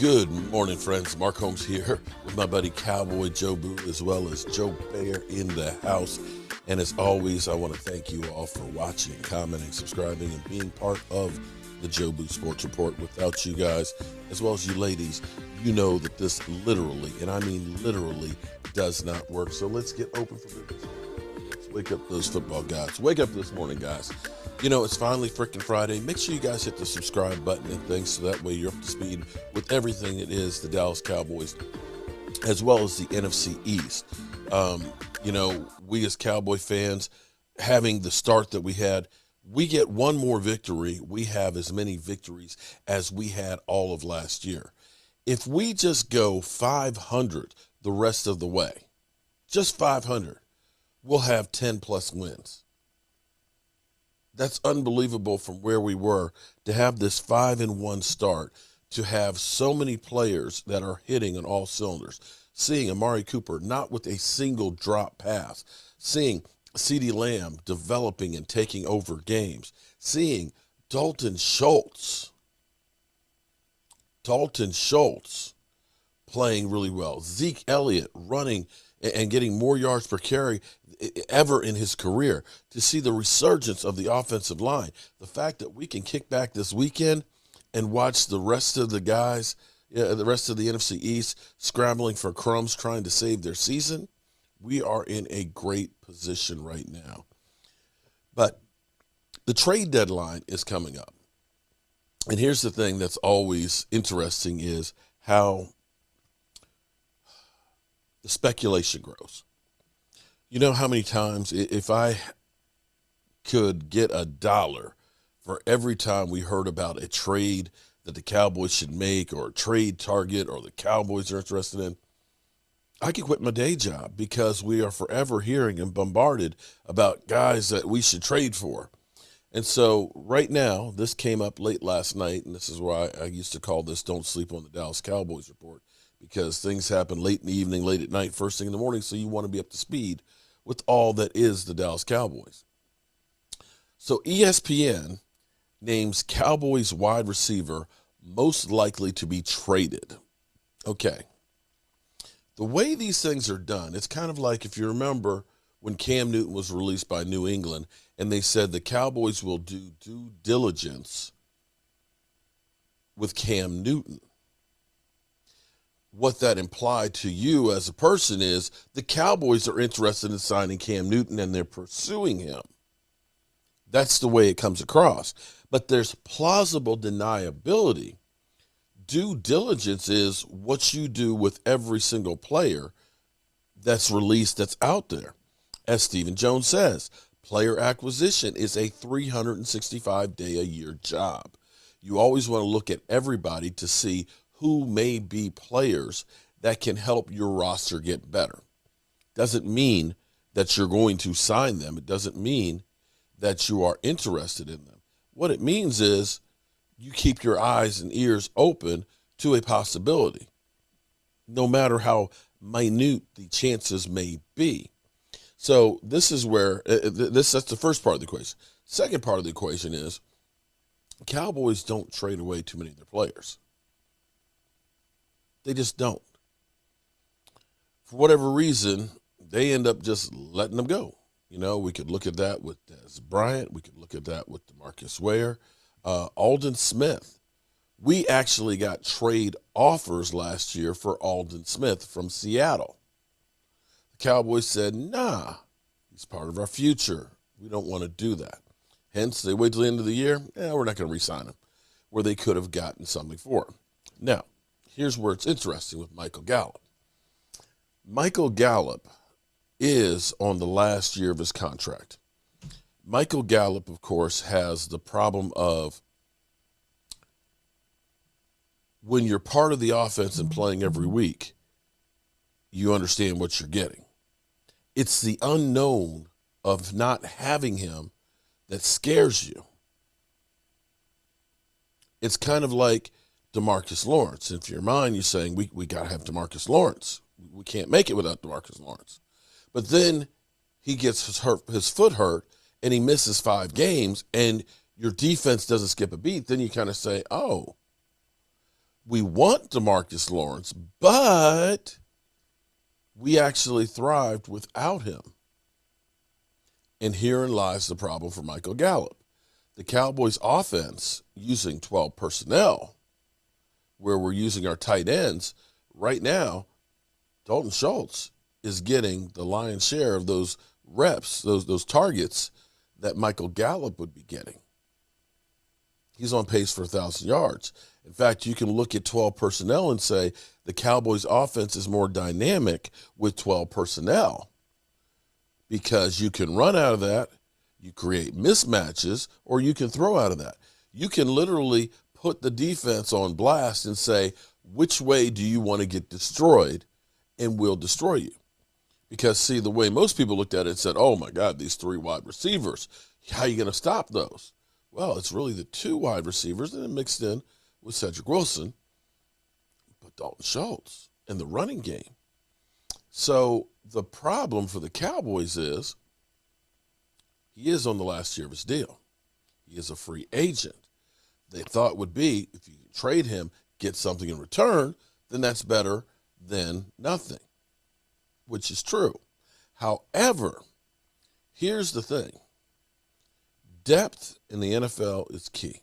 Good morning, friends. Mark Holmes here with my buddy Cowboy Joe Boo, as well as Joe Bear in the house. And as always, I want to thank you all for watching, commenting, subscribing, and being part of the Joe Boo Sports Report. Without you guys, as well as you ladies, you know that this literally, and I mean literally, does not work. So let's get open for business. Let's wake up those football guys. Wake up this morning, guys. You know, it's finally freaking Friday. Make sure you guys hit the subscribe button and things so that way you're up to speed with everything that is the Dallas Cowboys, as well as the NFC East. You know, we as Cowboy fans, having the start that we had, we get one more victory. We have as many victories as we had all of last year. If we just go 500 the rest of the way, just 500, we'll have 10-plus wins. That's unbelievable from where we were to have this 5-1 start, to have so many players that are hitting on all cylinders. Seeing Amari Cooper not with a single drop pass, seeing CeeDee Lamb developing and taking over games, seeing Dalton Schultz playing really well, Zeke Elliott running and getting more yards per carry ever in his career, to see the resurgence of the offensive line, the fact that we can kick back this weekend and watch the rest of the guys, the rest of the NFC East scrambling for crumbs trying to save their season. We are in a great position right now. But the trade deadline is coming up. And here's the thing that's always interesting is how the speculation grows. You know how many times, if I could get $1 for every time we heard about a trade that the Cowboys should make, or a trade target, or the Cowboys are interested in, I could quit my day job, because we are forever hearing and bombarded about guys that we should trade for. And so right now, this came up late last night, and this is why I used to call this Don't Sleep on the Dallas Cowboys Report, because things happen late in the evening, late at night, first thing in the morning, so you want to be up to speed with all that is the Dallas Cowboys. So ESPN names Cowboys wide receiver most likely to be traded. Okay. The way these things are done, it's kind of like, if you remember when Cam Newton was released by New England and they said the Cowboys will do due diligence with Cam Newton. What that implied to you as a person is the Cowboys are interested in signing Cam Newton and they're pursuing him. That's the way it comes across. But there's plausible deniability. Due diligence is what you do with every single player that's released, that's out there. As Stephen Jones says, player acquisition is a 365-day-a-year job. You always want to look at everybody to see who may be players that can help your roster get better. Doesn't mean that you're going to sign them. It doesn't mean that you are interested in them. What it means is you keep your eyes and ears open to a possibility, no matter how minute the chances may be. So this is where, that's the first part of the equation. Second part of the equation is Cowboys don't trade away too many of their players. They just don't. For whatever reason, they end up just letting them go. You know, we could look at that with Dez Bryant. We could look at that with DeMarcus Ware. Aldon Smith. We actually got trade offers last year for Aldon Smith from Seattle. The Cowboys said, nah, he's part of our future. We don't want to do that. Hence, they wait till the end of the year. We're not going to re-sign him, where they could have gotten something for him. Now, here's where it's interesting with Michael Gallup. Michael Gallup is on the last year of his contract. Michael Gallup, of course, has the problem of when you're part of the offense and playing every week, you understand what you're getting. It's the unknown of not having him that scares you. It's kind of like DeMarcus Lawrence. If you're mine, you're saying we got to have DeMarcus Lawrence. We can't make it without DeMarcus Lawrence. But then he gets his foot hurt, and he misses 5 games, and your defense doesn't skip a beat. Then you kind of say, oh, We want DeMarcus Lawrence, but we actually thrived without him. And herein lies the problem for Michael Gallup. The Cowboys offense using 12 personnel, where we're using our tight ends, right now, Dalton Schultz is getting the lion's share of those reps, those targets that Michael Gallup would be getting. He's on pace for 1,000 yards. In fact, you can look at 12 personnel and say the Cowboys offense is more dynamic with 12 personnel because you can run out of that, you create mismatches, or you can throw out of that. You can literally put the defense on blast and say, which way do you want to get destroyed, and we'll destroy you. Because, see, the way most people looked at it and said, oh, my God, these 3 wide receivers, how are you going to stop those? Well, it's really the 2 wide receivers and then mixed in with Cedric Wilson, but Dalton Schultz in the running game. So the problem for the Cowboys is he is on the last year of his deal. He is a free agent. They thought would be if you trade him, get something in return, then that's better than nothing, which is true. However, here's the thing. Depth in the NFL is key.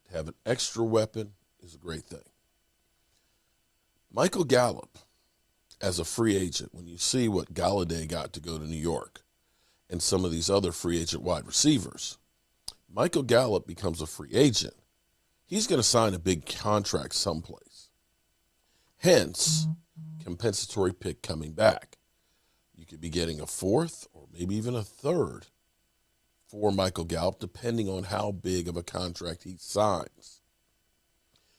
To have an extra weapon is a great thing. Michael Gallup, as a free agent, when you see what Galladay got to go to New York and some of these other free agent wide receivers, Michael Gallup becomes a free agent. He's going to sign a big contract someplace. Hence, compensatory pick coming back. You could be getting a 4th or maybe even a 3rd for Michael Gallup, depending on how big of a contract he signs.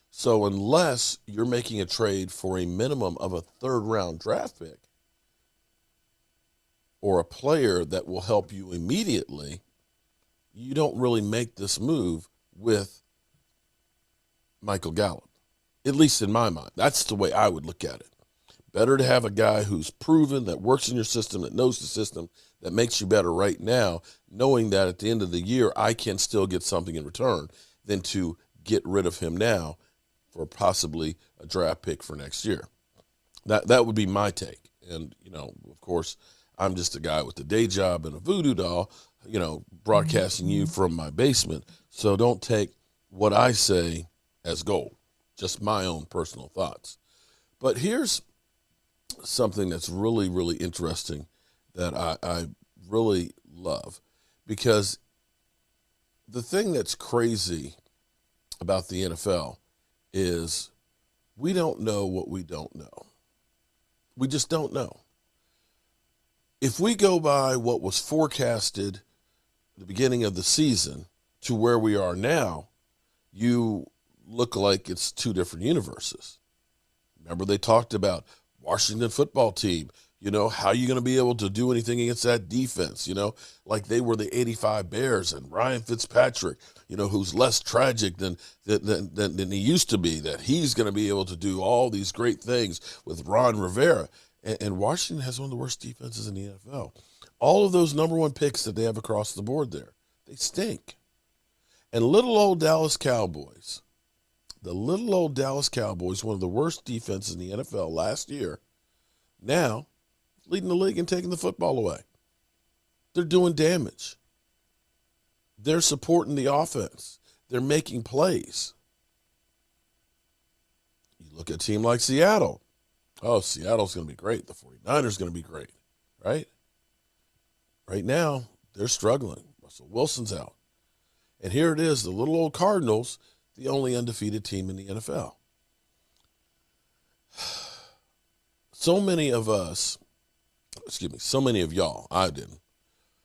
So unless you're making a trade for a minimum of a 3rd-round draft pick or a player that will help you immediately, you don't really make this move with Michael Gallup, at least in my mind. That's the way I would look at it. Better to have a guy who's proven, that works in your system, that knows the system, that makes you better right now, knowing that at the end of the year I can still get something in return, than to get rid of him now for possibly a draft pick for next year. That would be my take. And, of course, I'm just a guy with a day job and a voodoo doll, broadcasting you from my basement. So don't take what I say as gold, just my own personal thoughts. But here's something that's really, really interesting that I really love, because the thing that's crazy about the NFL is we don't know what we don't know. We just don't know. If we go by what was forecasted at the beginning of the season to where we are now, you look like it's 2 different universes. Remember, they talked about Washington football team, how are you going to be able to do anything against that defense? Like they were the 85 Bears, and Ryan Fitzpatrick, who's less tragic than he used to be, that he's going to be able to do all these great things with Ron Rivera. And Washington has one of the worst defenses in the NFL. All of those number 1 picks that they have across the board there, they stink. And little old Dallas Cowboys, one of the worst defenses in the NFL last year, now leading the league and taking the football away. They're doing damage. They're supporting the offense. They're making plays. You look at a team like Seattle. Oh, Seattle's going to be great. The 49ers are going to be great, right? Right now, they're struggling. Russell Wilson's out. And here it is, the little old Cardinals, the only undefeated team in the NFL. So many of y'all, I didn't,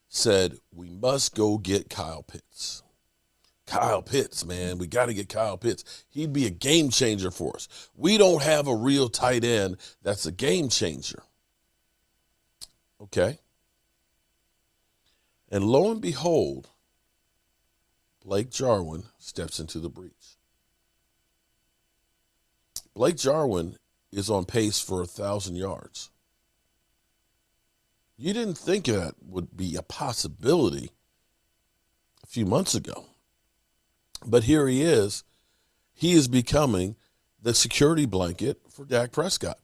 said we must go get Kyle Pitts. Kyle Pitts, man, we got to get Kyle Pitts. He'd be a game changer for us. We don't have a real tight end that's a game changer. Okay. And lo and behold, Blake Jarwin steps into the breach. Blake Jarwin is on pace for 1,000 yards. You didn't think that would be a possibility a few months ago. But here he is. He is becoming the security blanket for Dak Prescott.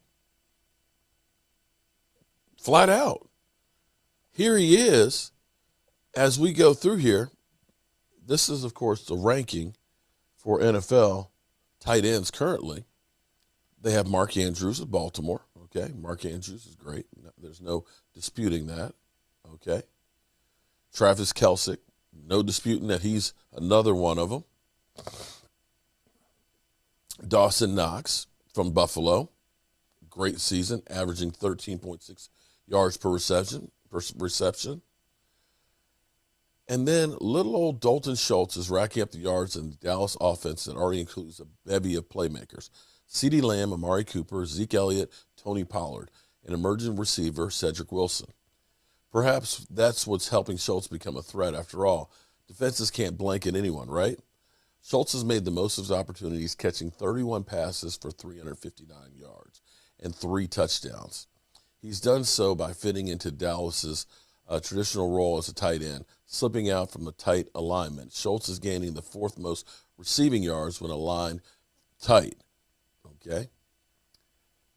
Flat out. Here he is. As we go through here, this is, of course, the ranking for NFL tight ends currently. They have Mark Andrews of Baltimore. Okay, Mark Andrews is great. There's no disputing that. Okay. Travis Kelce, no disputing that he's another one of them. Dawson Knox from Buffalo, great season, averaging 13.6 yards per reception. And then little old Dalton Schultz is racking up the yards in the Dallas offense that already includes a bevy of playmakers. CeeDee Lamb, Amari Cooper, Zeke Elliott, Tony Pollard, and emerging receiver Cedric Wilson. Perhaps that's what's helping Schultz become a threat after all. Defenses can't blanket anyone, right? Schultz has made the most of his opportunities, catching 31 passes for 359 yards and 3 touchdowns. He's done so by fitting into Dallas's traditional role as a tight end, slipping out from the tight alignment. Schultz is gaining the 4th most receiving yards when aligned tight. Okay?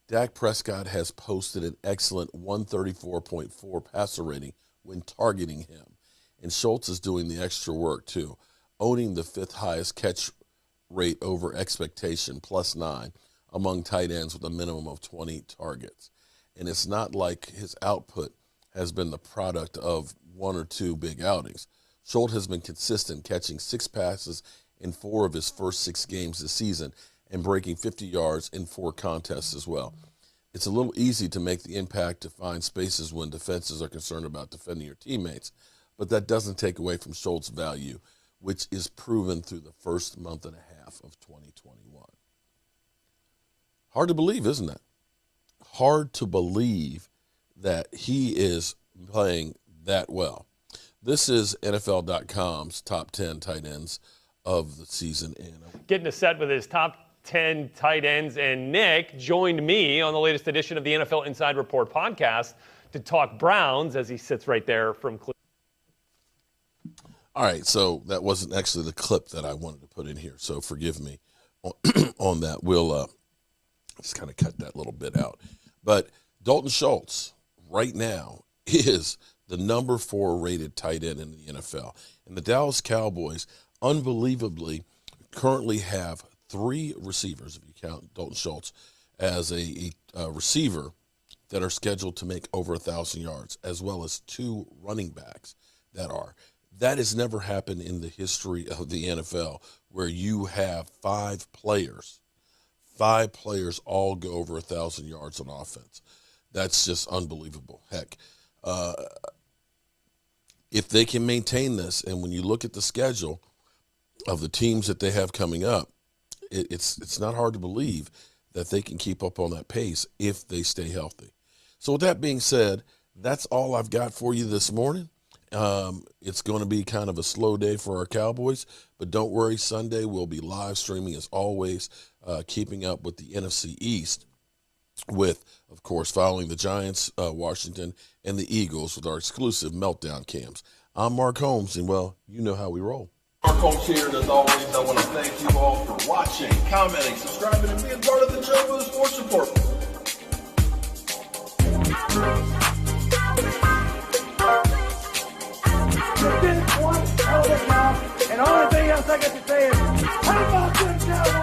Dak Prescott has posted an excellent 134.4 passer rating when targeting him. And Schultz is doing the extra work, too, owning the 5th highest catch rate over expectation, +9, among tight ends with a minimum of 20 targets. And it's not like his output has been the product of 1 or 2 big outings. Schultz has been consistent, catching 6 passes in 4 of his first 6 games this season and breaking 50 yards in 4 contests as well. It's a little easy to make the impact to find spaces when defenses are concerned about defending your teammates, but that doesn't take away from Schultz's value, which is proven through the first month and a half of 2021. Hard to believe, isn't it? Hard to believe that he is playing that well. This is NFL.com's top 10 tight ends of the season. Getting us set with his top 10 tight ends, and Nick joined me on the latest edition of the NFL Inside Report podcast to talk Browns as he sits right there from Cleveland. All right, so that wasn't actually the clip that I wanted to put in here, so forgive me on that. We'll just kind of cut that little bit out. But Dalton Schultz right now is the number 4 rated tight end in the NFL. And the Dallas Cowboys, unbelievably, currently have 3 receivers, if you count Dalton Schultz, as a receiver that are scheduled to make over 1,000 yards, as well as 2 running backs that are. That has never happened in the history of the NFL, where you have 5 players all go over 1,000 yards on offense. That's just unbelievable. Heck, if they can maintain this, and when you look at the schedule of the teams that they have coming up, it's not hard to believe that they can keep up on that pace if they stay healthy. So with that being said, that's all I've got for you this morning. It's going to be kind of a slow day for our Cowboys, but don't worry, Sunday we'll be live streaming as always, keeping up with the NFC East with, of course, following the Giants, Washington, and the Eagles with our exclusive Meltdown cams. I'm Mark Holmes, and, well, you know how we roll. Mark Holmes here, and as always, I want to thank you all for watching, commenting, subscribing, and being part of the Joe Boo Sports Report.